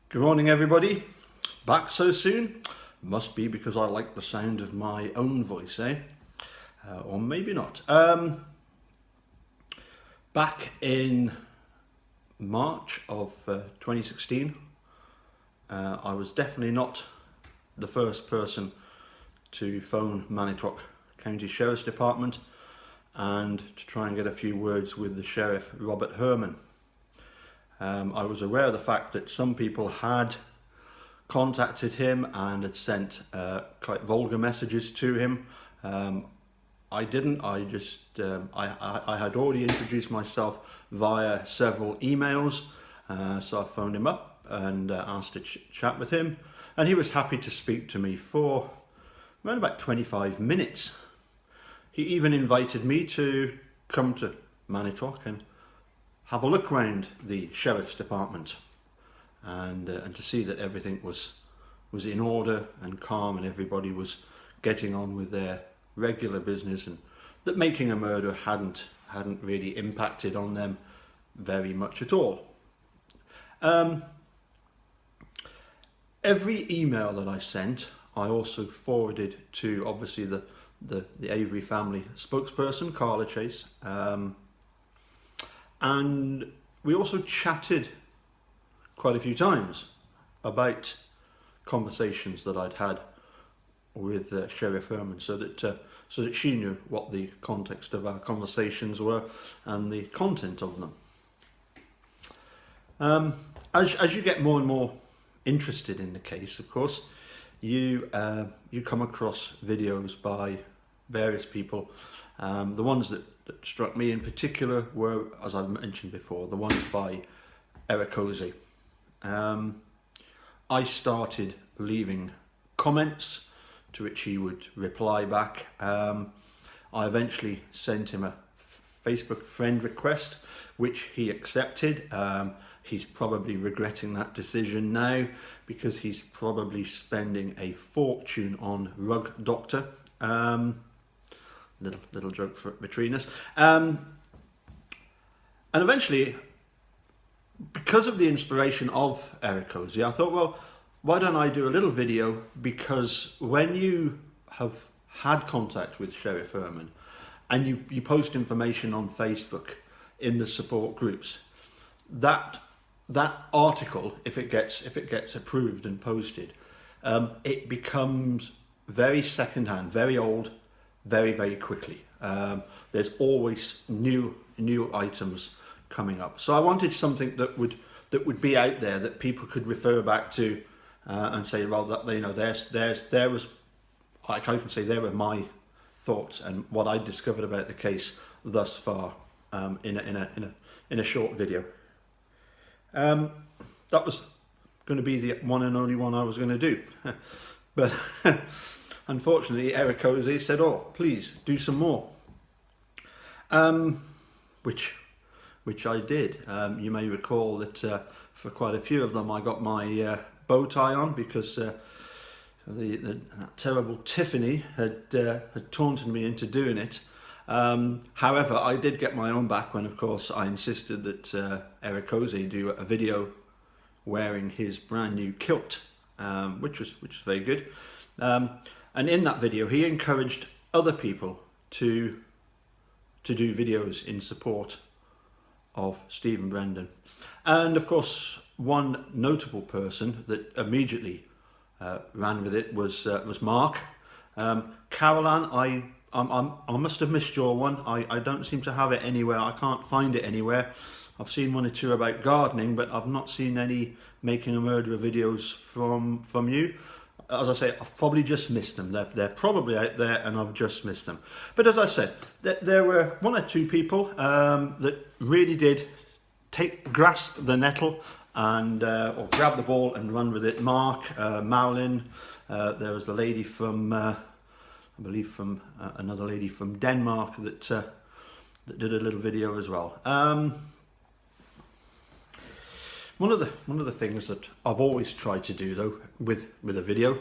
Good morning, everybody. Back so soon? Must be because I like the sound of my own voice, eh? Or maybe not. Back in March of 2016, I was definitely not the first person to phone Manitowoc County Sheriff's Department and to try and get a few words with the Sheriff Robert Herman. I was aware of the fact that some people had contacted him and had sent quite vulgar messages to him. I didn't. I had already introduced myself via several emails, so I phoned him up and asked to chat with him, and he was happy to speak to me for around about 25 minutes. He even invited me to come to Manitowoc and have a look round the Sheriff's Department and to see that everything was in order and calm and everybody was getting on with their regular business, and that making a murder hadn't really impacted on them very much at all. Every email that I sent, I also forwarded to obviously the Avery family spokesperson, Carla Chase, and we also chatted quite a few times about conversations that I'd had with Sheriff Herman, so that she knew what the context of our conversations were and the content of them. As you get more and more interested in the case, of course, you come across videos by various people. The ones that struck me in particular were, as I've mentioned before, the ones by Eric Hosey. I started leaving comments to which he would reply back. I eventually sent him a Facebook friend request, which he accepted. He's probably regretting that decision now because he's probably spending a fortune on Rug Doctor. Little joke between us. And eventually, because of the inspiration of Eric Hosey, I thought, well, why don't I do a little video? Because when you have had contact with Sheriff Herman and you post information on Facebook in the support groups, that article, if it gets approved and posted, it becomes very secondhand, very old, very, very quickly. There's always new items coming up. So I wanted something that would be out there that people could refer back to and say, well, that there was, I can say, there were my thoughts and what I discovered about the case thus far in a short video. That was going to be the one and only one I was going to do, but unfortunately Eric Hosey said, "Oh, please do some more," which I did. You may recall that for quite a few of them I got my bow tie on because that terrible Tiffany had taunted me into doing it. However, I did get my own back when, of course, I insisted that Eric Hosey do a video wearing his brand new kilt, which was very good. And in that video, he encouraged other people to do videos in support of Stephen Brendan. And of course, one notable person that immediately ran with it was Mark. Caroline, I must have missed your one. I don't seem to have it anywhere. I can't find it anywhere. I've seen one or two about gardening, but I've not seen any making a murderer videos from you. As I say, I've probably just missed them. They're probably out there and I've just missed them. But as I said, there were one or two people that really did grasp the nettle and or grab the ball and run with it. Mark, Marilyn, there was the lady from, I believe from another lady from Denmark that did a little video as well. One of the things that I've always tried to do though with a video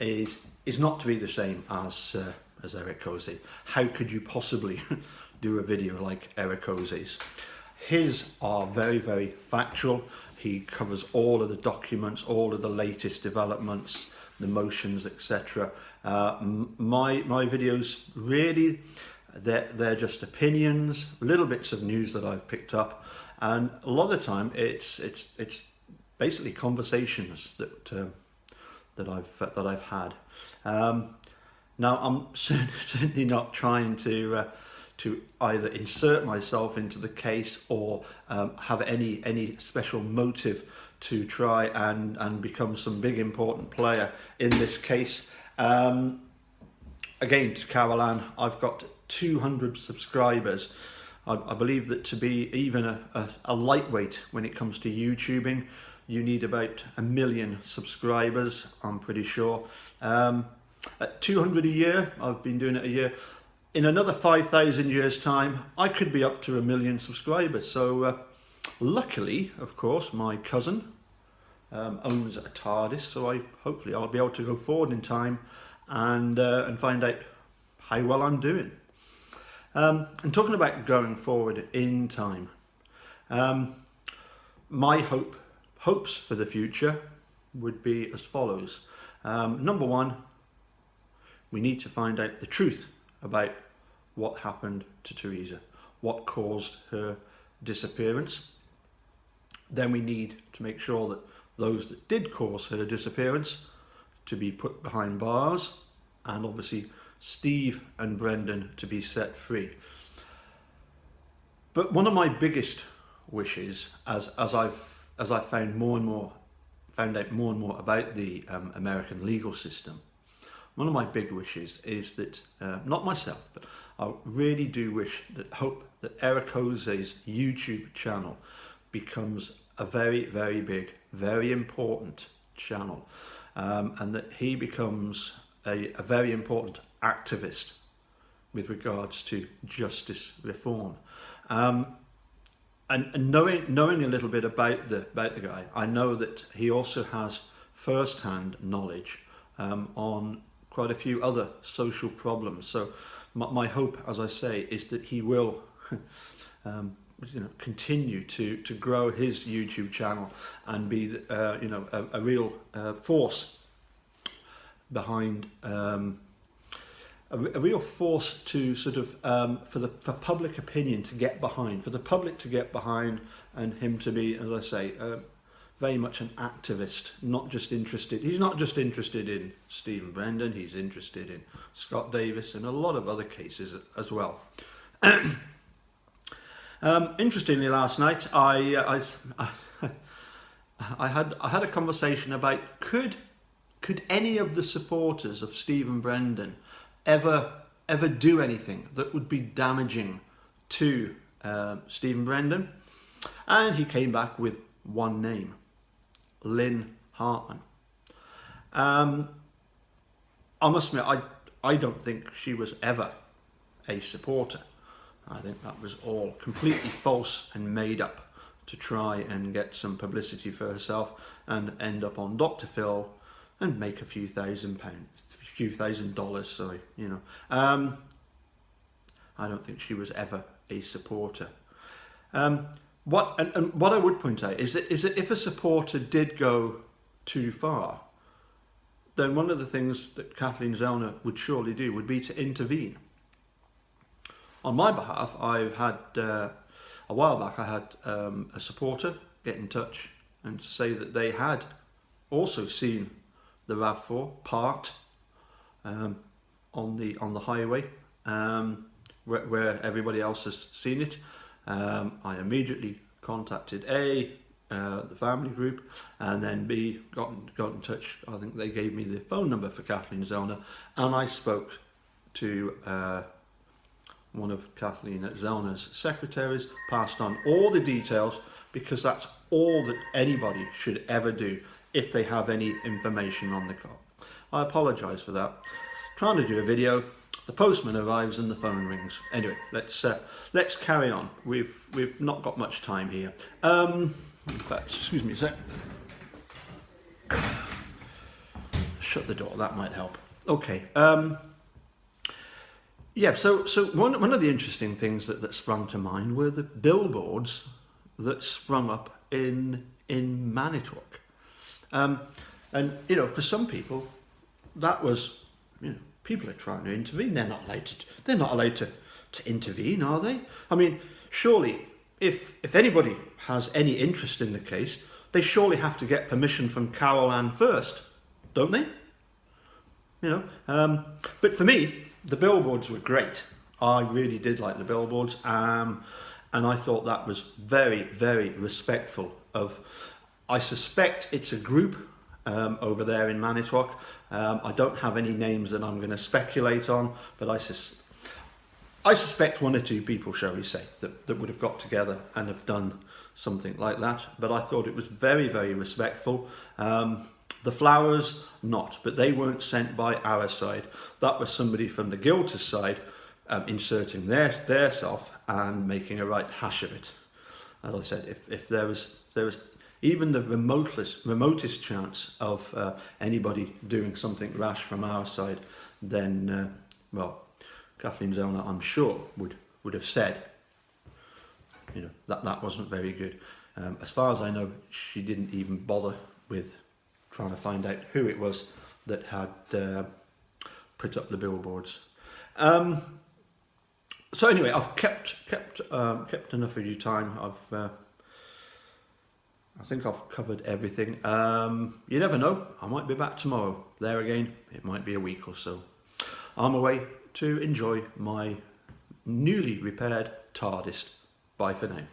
is not to be the same as Eric Hosey. How could you possibly do a video like Eric Hosey's? His are very, very factual. He covers all of the documents, all of the latest developments, the motions, etc. My videos really, they're just opinions, little bits of news that I've picked up, and a lot of the time it's basically conversations that I've had. Now I'm certainly not trying to either insert myself into the case or have any special motive to try and become some big important player in this case. Again, to Caroline, I've got 200 subscribers. I believe that to be even a lightweight when it comes to YouTubing, you need about 1 million subscribers, I'm pretty sure. At 200 a year, I've been doing it a year. In another 5,000 years' time, I could be up to 1 million subscribers. So luckily, of course, my cousin owns a TARDIS, so hopefully I'll be able to go forward in time and find out how well I'm doing. And talking about going forward in time, my hopes for the future would be as follows. Number one, we need to find out the truth about what happened to Teresa, what caused her disappearance. Then we need to make sure that those that did cause her disappearance to be put behind bars, and obviously Steve and Brendan to be set free. But one of my biggest wishes, as I've found out more and more about the American legal system, one of my big wishes is that, not myself, but I really do hope that Eric Jose's YouTube channel becomes a very, very big, very important channel, and that he becomes a very important activist with regards to justice reform. And knowing a little bit about the guy, I know that he also has first-hand knowledge on quite a few other social problems. So my hope, as I say, is that he will continue to grow his YouTube channel and be a real force behind a real force to sort of for public opinion to get behind, for the public to get behind, and him to be, as I say, very much an activist, not just interested. He's not just interested in Stephen Brendan. He's interested in Scott Davis and a lot of other cases as well. Interestingly, last night I had a conversation about could any of the supporters of Stephen Brendan ever do anything that would be damaging to Stephen Brendan, and he came back with one name: Lynn Hartman. I must admit, I don't think she was ever a supporter. I think that was all completely false and made up to try and get some publicity for herself and end up on Dr. Phil and make a few $1,000, sorry, I don't think she was ever a supporter. What I would point out is that if a supporter did go too far, then one of the things that Kathleen Zellner would surely do would be to intervene. On my behalf, I've had a while back I had a supporter get in touch and to say that they had also seen the RAV4 parked on the highway where everybody else has seen it. I immediately contacted the family group, and then B, got in touch. I think they gave me the phone number for Kathleen Zellner, and I spoke to one of Kathleen Zellner's secretaries, passed on all the details, because that's all that anybody should ever do if they have any information on the car. I apologise for that. Trying to do a video, the postman arrives and the phone rings. Anyway, let's carry on. We've not got much time here. In fact, excuse me a sec. Shut the door, that might help. Okay. Yeah, so one of the interesting things that sprung to mind were the billboards that sprung up in Manitowoc. And, you know, for some people, that was, you know, people are trying to intervene. They're not allowed to intervene, are they? I mean, surely, if anybody has any interest in the case, they surely have to get permission from Carol Ann first, don't they? You know, but for me, the billboards were great. I really did like the billboards, and I thought that was very, very respectful of. I suspect it's a group over there in Manitowoc. I don't have any names that I'm going to speculate on, but I suspect one or two people, shall we say, that would have got together and have done something like that. But I thought it was very, very respectful. The flowers, not, but they weren't sent by our side. That was somebody from the Guilders side inserting their self and making a right hash of it. As I said, if there was even the remotest chance of anybody doing something rash from our side, then, well, Kathleen Zellner, I'm sure, would have said, you know, that wasn't very good. As far as I know, she didn't even bother with trying to find out who it was that had put up the billboards. So anyway, I've kept enough of your time. I think I've covered everything. You never know, I might be back tomorrow. There again, it might be a week or so. I'm away to enjoy my newly repaired TARDIS. Bye for now.